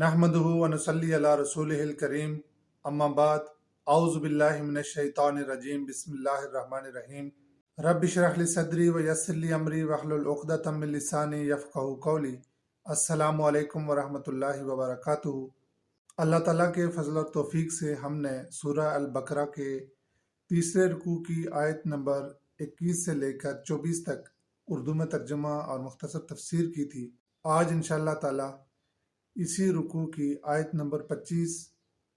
نحمدہ و نصلی علی رسولہ الکریم، اما بعد، اعوذ باللہ من الشیطان الرجیم، بسم اللہ الرحمن الرحیم۔ رب اشرح لی صدری ویسر لی امری واحلل عقدۃ من لسانی یفقہوا قولی۔ السلام علیکم ورحمۃ اللہ وبرکاتہ۔ اللہ تعالیٰ کے فضل و توفیق سے ہم نے سورہ البقرہ کے تیسرے رکوع کی آیت نمبر 21 سے لے کر 24 تک اردو میں ترجمہ اور مختصر تفسیر کی تھی۔ آج انشاءاللہ تعالیٰ اسی رکوع کی آیت نمبر 25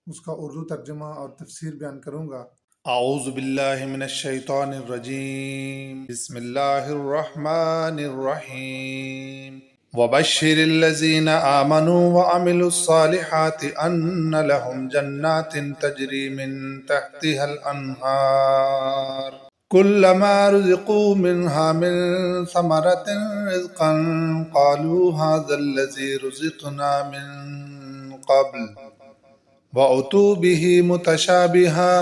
اس کا اردو ترجمہ اور تفسیر بیان کروں گا۔ اعوذ باللہ من الشیطان الرجیم، بسم اللہ الرحمن الرحیم۔ وبشر الذین آمنوا وعملوا الصالحات ان لهم جنات تجری من تحتها الانہار كلما رزقوا منها من ثمرة رزقا قالوا هذا الذي رزقنا من قبل وأتوا به متشابها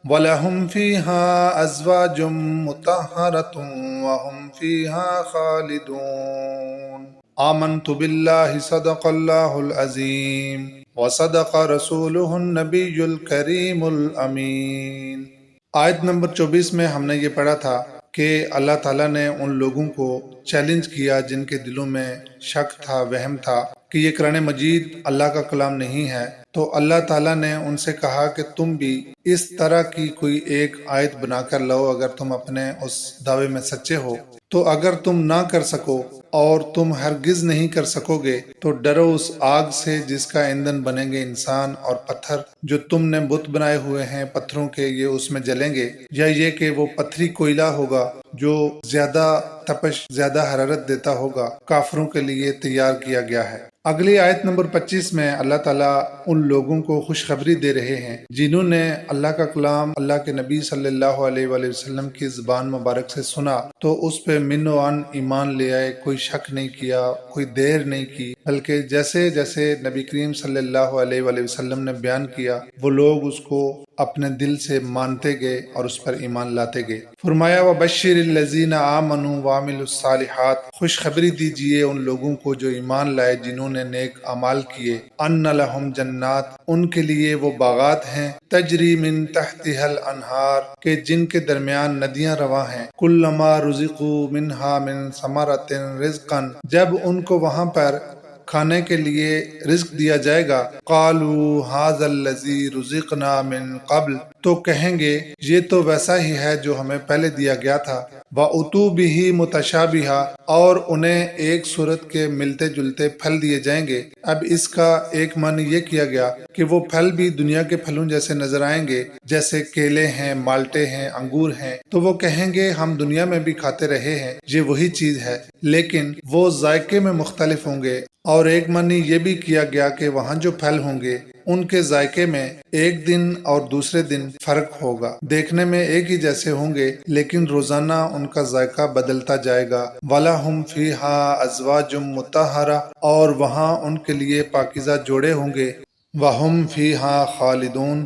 ولهم فيها أزواج مطهرة وهم فيها خالدون۔ آمنت بالله صدق الله العظيم وصدق رسوله النبي الكريم الأمين۔ آیت نمبر 24 میں ہم نے یہ پڑھا تھا کہ اللہ تعالیٰ نے ان لوگوں کو چیلنج کیا جن کے دلوں میں شک تھا، وہم تھا کہ یہ قرآن مجید اللہ کا کلام نہیں ہے، تو اللہ تعالیٰ نے ان سے کہا کہ تم بھی اس طرح کی کوئی ایک آیت بنا کر لاؤ اگر تم اپنے اس دعوے میں سچے ہو۔ تو اگر تم نہ کر سکو اور تم ہرگز نہیں کر سکو گے تو ڈرو اس آگ سے جس کا ایندھن بنیں گے انسان اور پتھر، جو تم نے بت بنائے ہوئے ہیں پتھروں کے، یہ اس میں جلیں گے، یا یہ کہ وہ پتھری کوئلہ ہوگا جو زیادہ تپش، زیادہ حرارت دیتا ہوگا، کافروں کے لیے تیار کیا گیا ہے۔ اگلی آیت نمبر 25 میں اللہ تعالیٰ ان لوگوں کو خوشخبری دے رہے ہیں جنہوں نے اللہ کا کلام اللہ کے نبی صلی اللہ علیہ وآلہ وسلم کی زبان مبارک سے سنا تو اس پہ من و عن ایمان لے آئے، کوئی شک نہیں کیا، کوئی دیر نہیں کی، بلکہ جیسے جیسے نبی کریم صلی اللہ علیہ وآلہ وسلم نے بیان کیا وہ لوگ اس کو اپنے دل سے مانتے گئے اور اس پر ایمان لاتے گئے۔ فرمایا وبشر الذین آمنوا وعملوا الصالحات، خوشخبری دیجئے ان لوگوں کو جو ایمان لائے، جنہوں نے نیک اعمال کیے، ان لہم جنات، ان کے لیے وہ باغات ہیں، تجری من تحتها الانہار، کہ جن کے درمیان ندیاں رواں ہیں، کلما رزقوا منہا من ثمرۃ رزقا، جب ان کو وہاں پر کھانے کے لیے رزق دیا جائے گا، قالوا ھذا الذی رزقنا من قبل، تو کہیں گے یہ تو ویسا ہی ہے جو ہمیں پہلے دیا گیا تھا، وَأُتُوا بِهِ مُتَشَابِهًا، اور انہیں ایک صورت کے ملتے جلتے پھل دیے جائیں گے۔ اب اس کا ایک معنی یہ کیا گیا کہ وہ پھل بھی دنیا کے پھلوں جیسے نظر آئیں گے، جیسے کیلے ہیں، مالٹے ہیں، انگور ہیں، تو وہ کہیں گے ہم دنیا میں بھی کھاتے رہے ہیں، یہ وہی چیز ہے، لیکن وہ ذائقے میں مختلف ہوں گے۔ اور ایک معنی یہ بھی کیا گیا کہ وہاں جو پھل ہوں گے ان کے ذائقے میں ایک دن اور دوسرے دن فرق ہوگا، دیکھنے میں ایک ہی جیسے ہوں گے لیکن روزانہ ان کا ذائقہ بدلتا جائے گا۔ وَلَهُمْ فِيهَا أَزْوَاجٌ مُطَهَّرَةٌ، اور وہاں ان کے لیے پاکیزہ جوڑے ہوں گے، وَهُمْ فِيهَا خَالِدُونَ،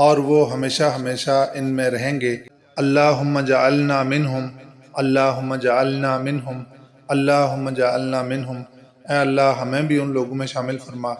اور وہ ہمیشہ ہمیشہ ان میں رہیں گے۔ اللہم جعلنا منہم، اللہم جعلنا منہم، اللہم جعلنا منہم، اے اللہ ہمیں بھی ان لوگوں میں شامل فرما۔